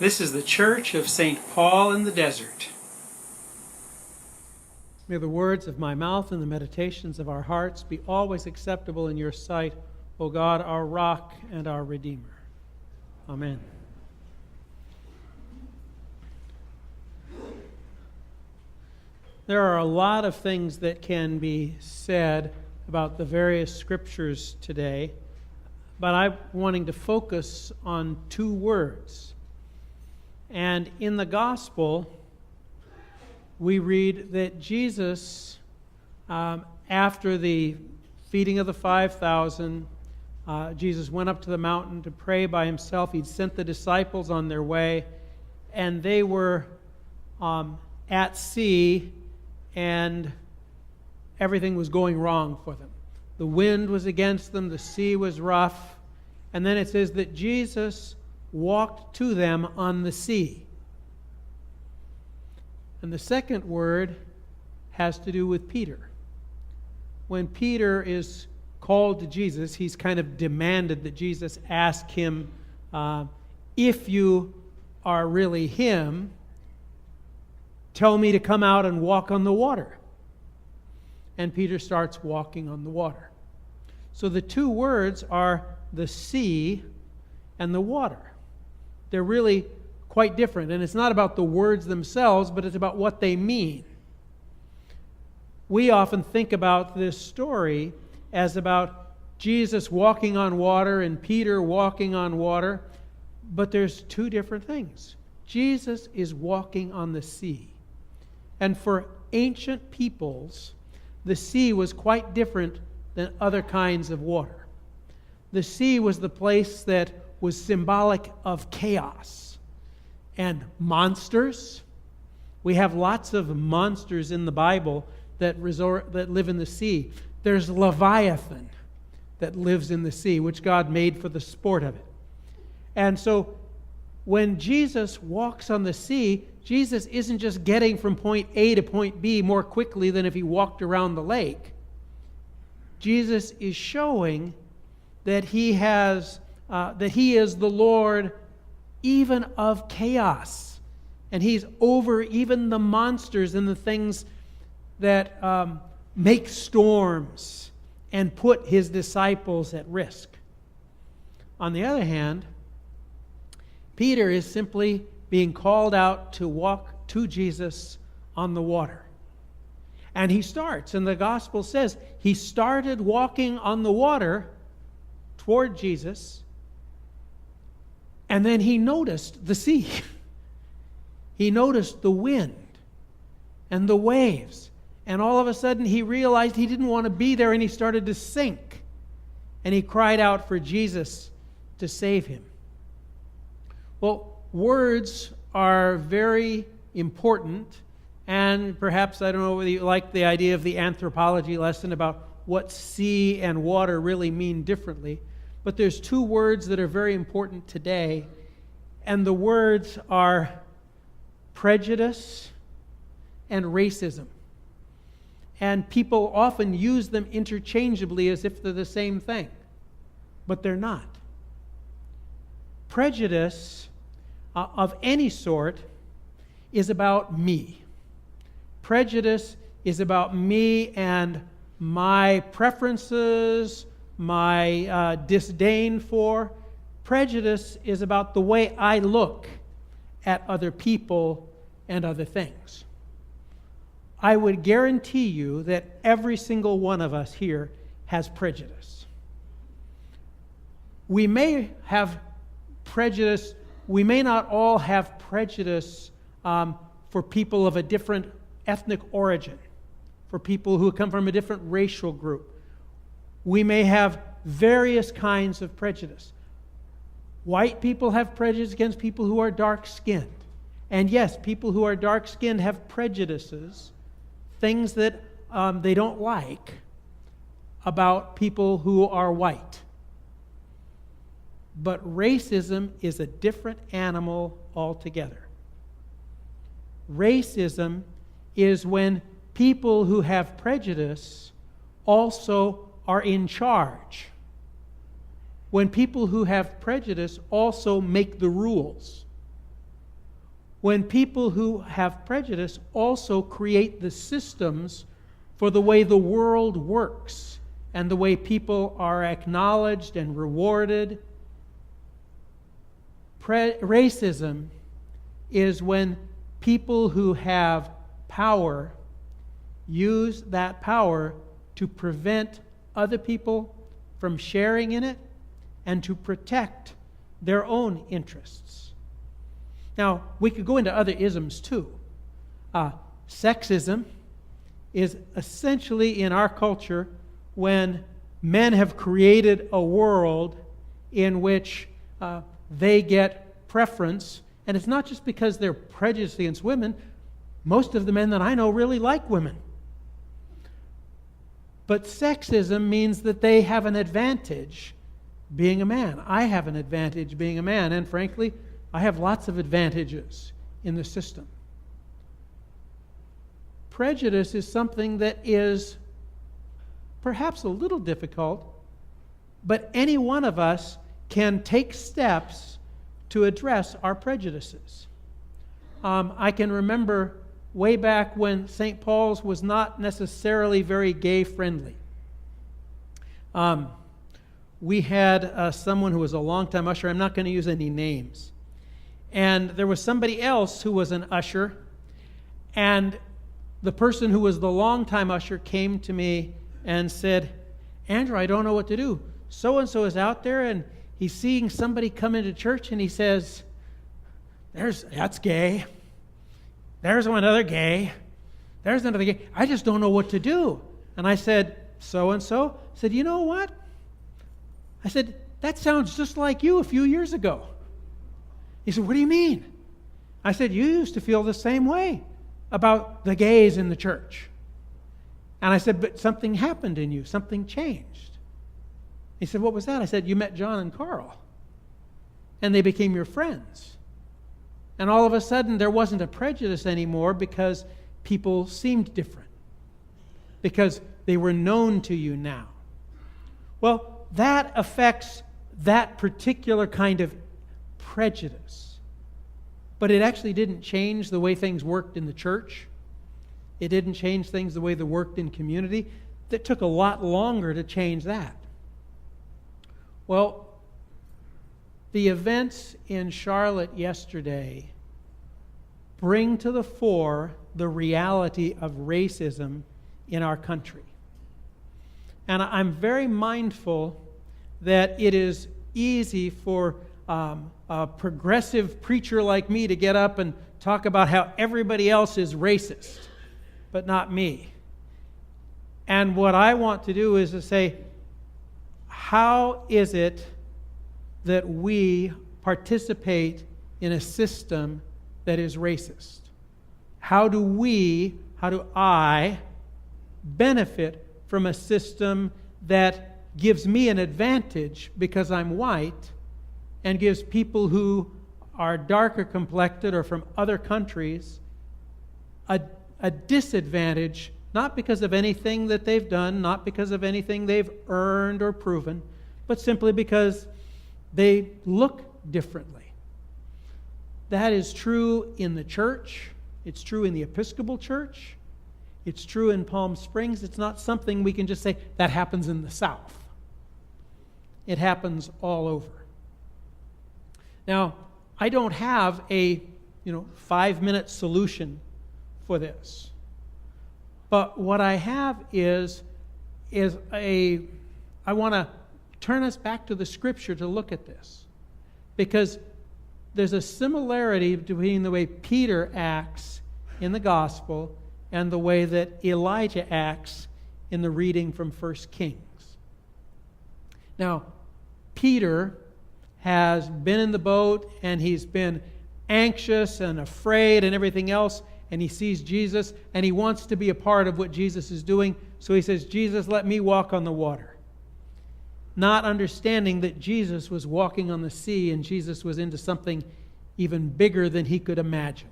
This is the Church of St. Paul in the Desert. May the words of my mouth and the meditations of our hearts be always acceptable in your sight, O God, our rock and our Redeemer. Amen. There are a lot of things that can be said about the various scriptures today, but I'm wanting to focus on two words. And in the gospel, we read that Jesus, after the feeding of the 5,000, Jesus went up to the mountain to pray by himself. He'd sent the disciples on their way, and they were at sea, and everything was going wrong for them. The wind was against them, the sea was rough, and then it says that Jesus walked to them on the sea. And the second word has to do with Peter. When Peter is called to Jesus, he's kind of demanded that Jesus ask him, if you are really him, tell me to come out and walk on the water. And Peter starts walking on the water. So the two words are the sea and the water. They're really quite different. And it's not about the words themselves, but it's about what they mean. We often think about this story as about Jesus walking on water and Peter walking on water, but there's two different things. Jesus is walking on the sea. And for ancient peoples, the sea was quite different than other kinds of water. The sea was the place that was symbolic of chaos and monsters. We have lots of monsters in the Bible that live in the sea. There's Leviathan that lives in the sea, which God made for the sport of it. And so when Jesus walks on the sea, Jesus isn't just getting from point A to point B more quickly than if he walked around the lake. Jesus is showing that he is the Lord even of chaos. And he's over even the monsters and the things that make storms and put his disciples at risk. On the other hand, Peter is simply being called out to walk to Jesus on the water. And he starts, and the gospel says, he started walking on the water toward Jesus, and then he noticed the sea. He noticed the wind and the waves, and all of a sudden he realized he didn't want to be there, and he started to sink. And he cried out for Jesus to save him. Well, words are very important, and perhaps, I don't know whether you like the idea of the anthropology lesson about what sea and water really mean differently, but there's two words that are very important today, and the words are prejudice and racism. And people often use them interchangeably as if they're the same thing, but they're not. Prejudice of any sort is about me. Prejudice is about me and my preferences, my disdain for. Prejudice is about the way I look at other people and other things. I would guarantee you that every single one of us here has prejudice. We may have prejudice. We may not all have prejudice for people of a different ethnic origin, for people who come from a different racial group. We may have various kinds of prejudice. White people have prejudice against people who are dark-skinned. And yes, people who are dark-skinned have prejudices, things that they don't like about people who are white. But racism is a different animal altogether. Racism is when people who have prejudice also are in charge. when people who have prejudice also make the rules. When people who have prejudice also create the systems for the way the world works and the way people are acknowledged and rewarded. Racism is when people who have power use that power to prevent other people from sharing in it and to protect their own interests. Now, we could go into other isms too. Sexism is essentially in our culture when men have created a world in which they get preference, and it's not just because they're prejudiced against women. Most of the men that I know really like women. But sexism means that they have an advantage being a man. I have an advantage being a man, and frankly, I have lots of advantages in the system. Prejudice is something that is perhaps a little difficult, but any one of us can take steps to address our prejudices. I can remember way back when St. Paul's was not necessarily very gay-friendly. We had someone who was a longtime usher. I'm not going to use any names. And there was somebody else who was an usher, and the person who was the longtime usher came to me and said, "Andrew, I don't know what to do. So-and-so is out there, and he's seeing somebody come into church, and he says, that's gay. There's another gay. There's another gay. I just don't know what to do." And I said, "So-and-so?" I said, "You know what?" I said, "That sounds just like you a few years ago." He said, "What do you mean?" I said, "You used to feel the same way about the gays in the church." And I said, "But something happened in you. Something changed." He said, "What was that?" I said, "You met John and Carl. And they became your friends. And all of a sudden, there wasn't a prejudice anymore because people seemed different. Because they were known to you now." Well, that affects that particular kind of prejudice. But it actually didn't change the way things worked in the church. It didn't change things the way they worked in community. It took a lot longer to change that. Well, the events in Charlotte yesterday bring to the fore the reality of racism in our country. And I'm very mindful that it is easy for a progressive preacher like me to get up and talk about how everybody else is racist, but not me. And what I want to do is to say, how is it that we participate in a system that is racist? How do I benefit from a system that gives me an advantage because I'm white and gives people who are darker complected or from other countries a disadvantage, not because of anything that they've done, not because of anything they've earned or proven, but simply because they look differently. That is true in the church. It's true in the Episcopal Church. It's true in Palm Springs. It's not something we can just say, that happens in the South. It happens all over. Now, I don't have a 5-minute solution for this. But what I have is I want to turn us back to the Scripture to look at this. Because there's a similarity between the way Peter acts in the Gospel and the way that Elijah acts in the reading from 1 Kings. Now, Peter has been in the boat and he's been anxious and afraid and everything else, and he sees Jesus and he wants to be a part of what Jesus is doing. So he says, "Jesus, let me walk on the water." Not understanding that Jesus was walking on the sea and Jesus was into something even bigger than he could imagine.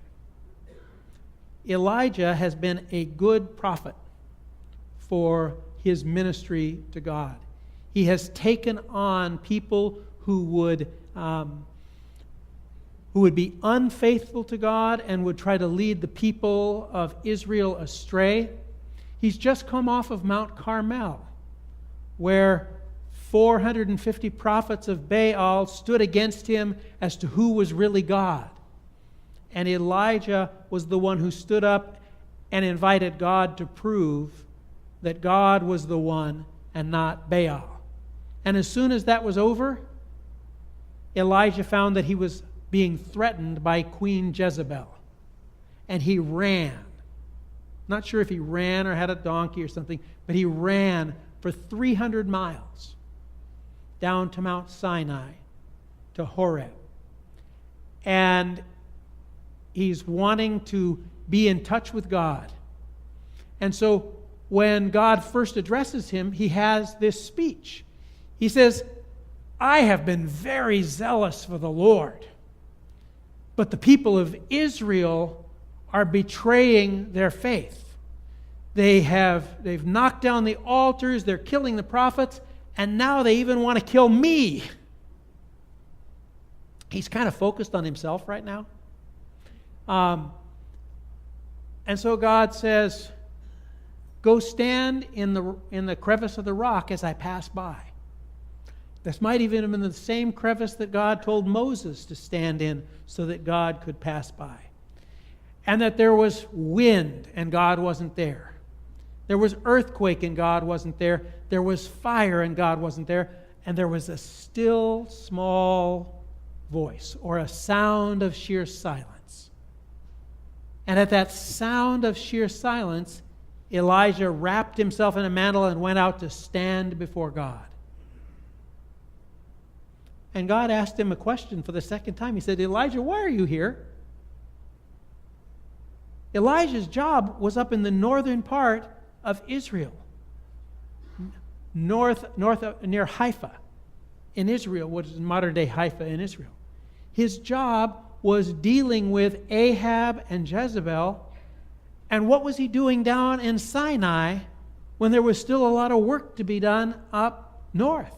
Elijah has been a good prophet for his ministry to God. He has taken on people who would be unfaithful to God and would try to lead the people of Israel astray. He's just come off of Mount Carmel, where 450 prophets of Baal stood against him as to who was really God. And Elijah was the one who stood up and invited God to prove that God was the one and not Baal. And as soon as that was over, Elijah found that he was being threatened by Queen Jezebel. And he ran. Not sure if he ran or had a donkey or something, but he ran for 300 miles down to Mount Sinai, to Horeb. And he's wanting to be in touch with God. And so when God first addresses him, he has this speech. He says, I have been very zealous for the Lord, but the people of Israel are betraying their faith. They've knocked down the altars, they're killing the prophets, and now they even want to kill me. He's kind of focused on himself right now. And so God says, go stand in the crevice of the rock as I pass by. This might even have been the same crevice that God told Moses to stand in so that God could pass by. And that there was wind and God wasn't there. There was earthquake and God wasn't there. There was fire and God wasn't there. And there was a still small voice, or a sound of sheer silence. And at that sound of sheer silence, Elijah wrapped himself in a mantle and went out to stand before God. And God asked him a question for the second time. He said, Elijah, why are you here? Elijah's job was up in the northern part of Israel, north near Haifa in Israel, which is modern-day Haifa in Israel. His job was dealing with Ahab and Jezebel. And what was he doing down in Sinai when there was still a lot of work to be done up north?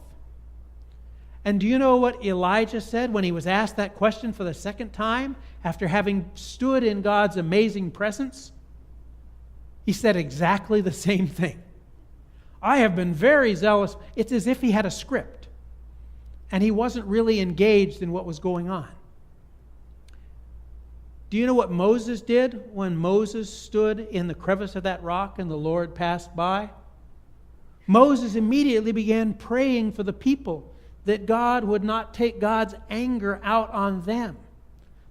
And do you know what Elijah said when he was asked that question for the second time after having stood in God's amazing presence? He said exactly the same thing. I have been very zealous. It's as if he had a script and he wasn't really engaged in what was going on. Do you know what Moses did when Moses stood in the crevice of that rock and the Lord passed by? Moses immediately began praying for the people that God would not take God's anger out on them,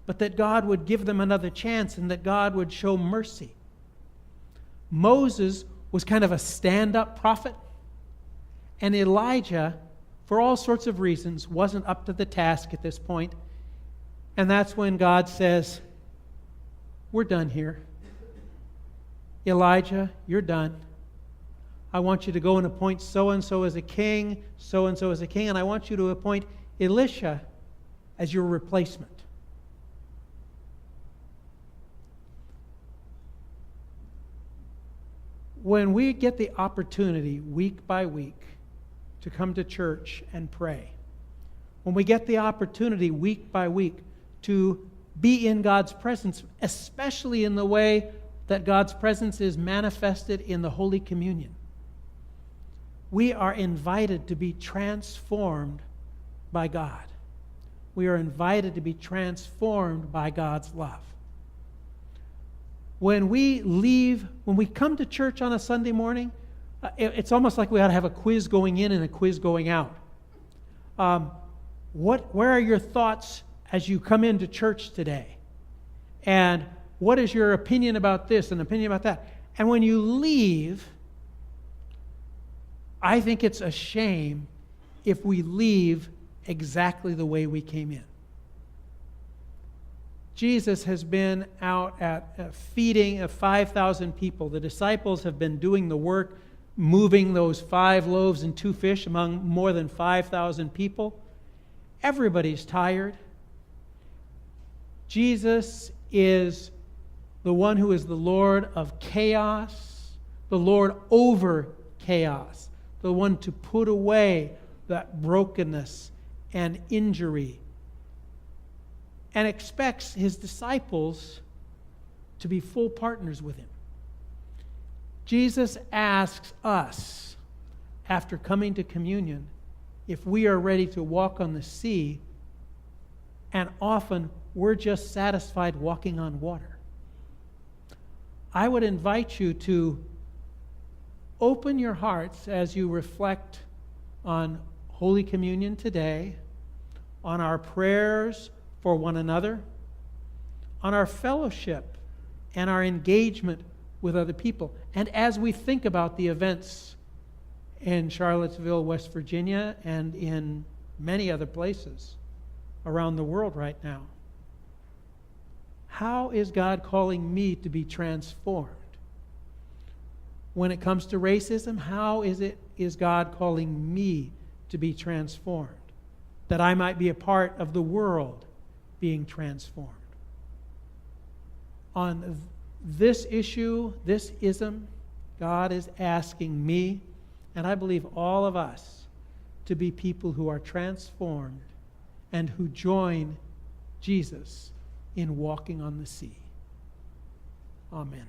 but that God would give them another chance and that God would show mercy. Moses was kind of a stand-up prophet, and Elijah, for all sorts of reasons, wasn't up to the task at this point. And that's when God says, we're done here. Elijah, you're done. I want you to go and appoint so-and-so as a king, so-and-so as a king, and I want you to appoint Elisha as your replacement. When we get the opportunity week by week to come to church and pray, when we get the opportunity week by week to be in God's presence, especially in the way that God's presence is manifested in the Holy Communion, we are invited to be transformed by God. We are invited to be transformed by God's love. When we come to church on a Sunday morning, it's almost like we ought to have a quiz going in and a quiz going out. Where are your thoughts as you come into church today? And what is your opinion about this and opinion about that? And when you leave, I think it's a shame if we leave exactly the way we came in. Jesus has been out at a feeding of 5,000 people. The disciples have been doing the work, moving those 5 loaves and 2 fish among more than 5,000 people. Everybody's tired. Jesus is the one who is the Lord of chaos, the Lord over chaos, the one to put away that brokenness and injury, and expects his disciples to be full partners with him. Jesus asks us, after coming to communion, if we are ready to walk on the sea, and often we're just satisfied walking on water. I would invite you to open your hearts as you reflect on Holy Communion today, on our prayers for one another, on our fellowship and our engagement with other people. And as we think about the events in Charlottesville, West Virginia, and in many other places around the world right now, how is God calling me to be transformed? When it comes to racism, how is God calling me to be transformed? That I might be a part of the world being transformed. On this issue, this ism, God is asking me, and I believe all of us, to be people who are transformed and who join Jesus in walking on the sea. Amen.